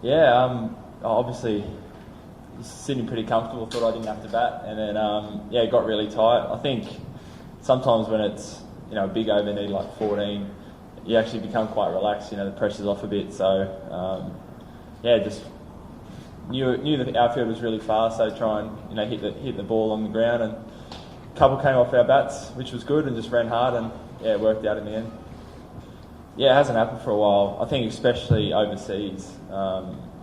Yeah, obviously sitting pretty comfortable. Thought I didn't have to bat, and then it got really tight. I think sometimes when it's a big over need like 14, you actually become quite relaxed. The pressure's off a bit. So just knew that the outfield was really fast. So try and hit the ball on the ground, and a couple came off our bats, which was good, and just ran hard, and it worked out in the end. Yeah, it hasn't happened for a while. I think especially overseas,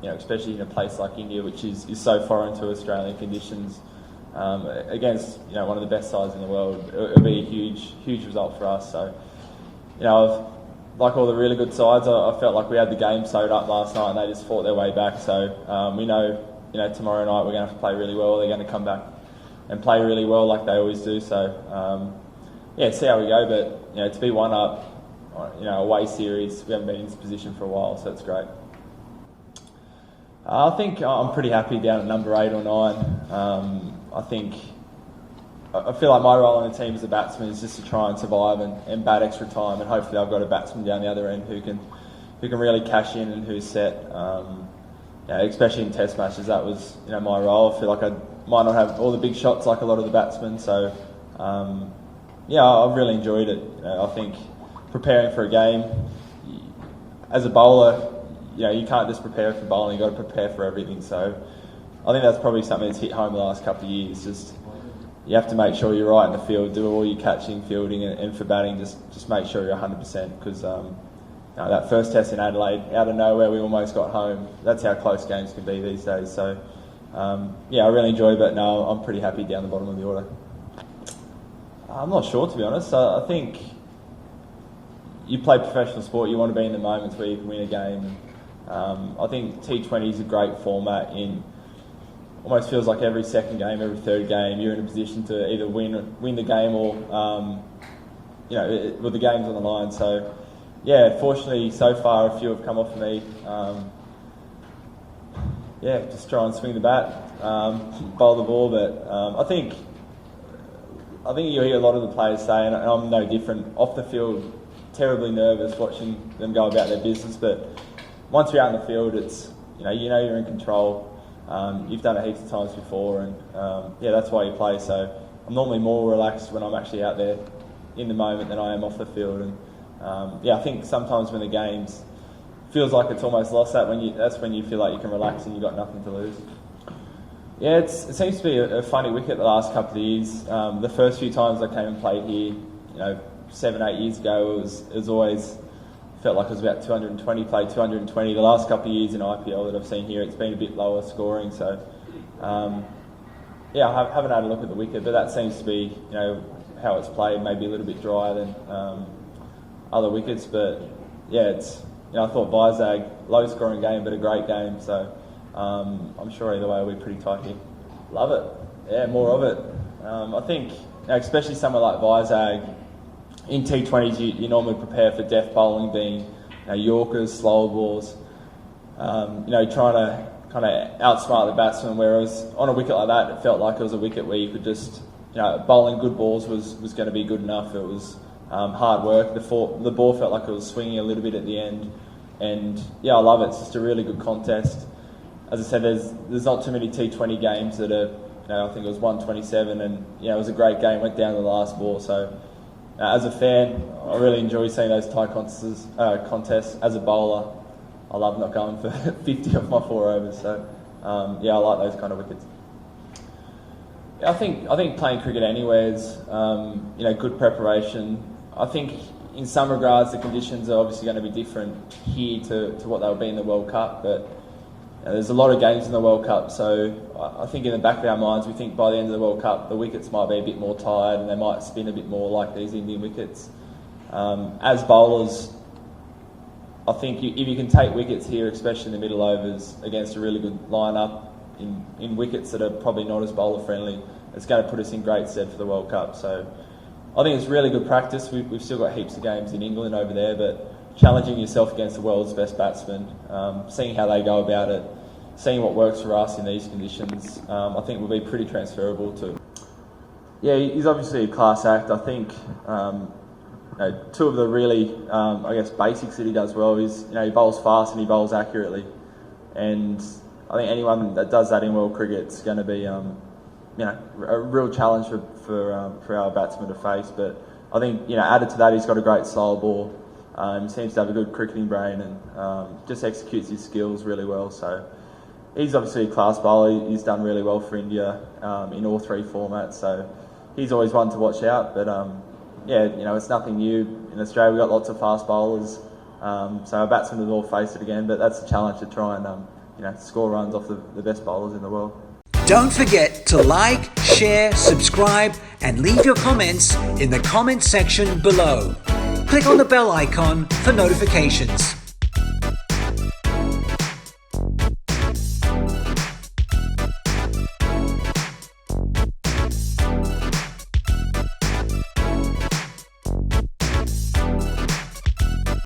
especially in a place like India, which is so foreign to Australian conditions, against one of the best sides in the world, it'll be a huge result for us. So, like all the really good sides, I felt like we had the game sewed up last night, and they just fought their way back. So we know, tomorrow night we're going to have to play really well. They're going to come back and play really well like they always do. So, see how we go. But to be one up, away series, we haven't been in this position for a while, so it's great. I think I'm pretty happy down at number 8 or 9. I feel like my role in the team as a batsman is just to try and survive and bat extra time, and hopefully I've got a batsman down the other end who can really cash in and who's set. Especially in Test matches, that was my role. I feel like I might not have all the big shots like a lot of the batsmen, so I've really enjoyed it. I think preparing for a game as a bowler, you can't just prepare for bowling, you've got to prepare for everything. So I think that's probably something that's hit home the last couple of years. Just you have to make sure you're right in the field, do all your catching, fielding, and for batting, just make sure you're 100%. Because that first test in Adelaide, out of nowhere, we almost got home. That's how close games can be these days. So I really enjoy it, but no, I'm pretty happy down the bottom of the order. I'm not sure, to be honest. I think you play professional sport, you want to be in the moments where you can win a game. I think T20 is a great format. Almost feels like every second game, every third game, you're in a position to either win the game or, with the game's on the line. So, fortunately, so far, a few have come off for me. Just try and swing the bat, bowl the ball. But I think you hear a lot of the players say, and I'm no different, off the field, terribly nervous watching them go about their business. But once you're out in the field, it's you're in control. You've done it heaps of times before, and that's why you play. So I'm normally more relaxed when I'm actually out there in the moment than I am off the field. And I think sometimes when the game's feels like it's almost lost, that's when you feel like you can relax and you've got nothing to lose. Yeah, it seems to be a funny wicket the last couple of years. The first few times I came and played here, 7-8 years ago, it was always felt like it was about 220, played 220. The last couple of years in IPL that I've seen here, it's been a bit lower scoring. So, I haven't had a look at the wicket, but that seems to be, how it's played, maybe a little bit drier than other wickets. But it's, I thought Vizag, low scoring game, but a great game. So, I'm sure either way we'll be pretty tight here. Love it. Yeah, more of it. I think, especially somewhere like Vizag, in T20s, you normally prepare for death bowling, being Yorkers, slower balls, trying to kind of outsmart the batsman, whereas on a wicket like that, it felt like it was a wicket where you could just, bowling good balls was going to be good enough. It was hard work. The ball felt like it was swinging a little bit at the end, and I love it. It's just a really good contest. As I said, there's not too many T20 games that are, I think it was 127, and it was a great game, went down to the last ball. So as a fan, I really enjoy seeing those tight contests. As a bowler, I love not going for 50 off my 4 overs. So I like those kind of wickets. I think playing cricket anywhere is good preparation. I think in some regards the conditions are obviously going to be different here to what they'll be in the World Cup, but there's a lot of games in the World Cup, so I think in the back of our minds we think by the end of the World Cup the wickets might be a bit more tired and they might spin a bit more like these Indian wickets. As bowlers, I think if you can take wickets here, especially in the middle overs, against a really good lineup in wickets that are probably not as bowler friendly, it's going to put us in great stead for the World Cup. So I think it's really good practice. We've still got heaps of games in England over there, but challenging yourself against the world's best batsmen, seeing how they go about it, seeing what works for us in these conditions, I think will be pretty transferable to. Yeah, he's obviously a class act. I think two of the really, basics that he does well is, he bowls fast and he bowls accurately. and I think anyone that does that in world cricket's going to be a real challenge for our batsmen to face. But I think added to that, he's got a great style ball. He seems to have a good cricketing brain and just executes his skills really well. So he's obviously a class bowler. He's done really well for India in all three formats. So he's always one to watch out. But it's nothing new. In Australia, we've got lots of fast bowlers. So our batsmen will all face it again. But that's a challenge to try and score runs off the best bowlers in the world. Don't forget to like, share, subscribe, and leave your comments in the comment section below. Click on the bell icon for notifications.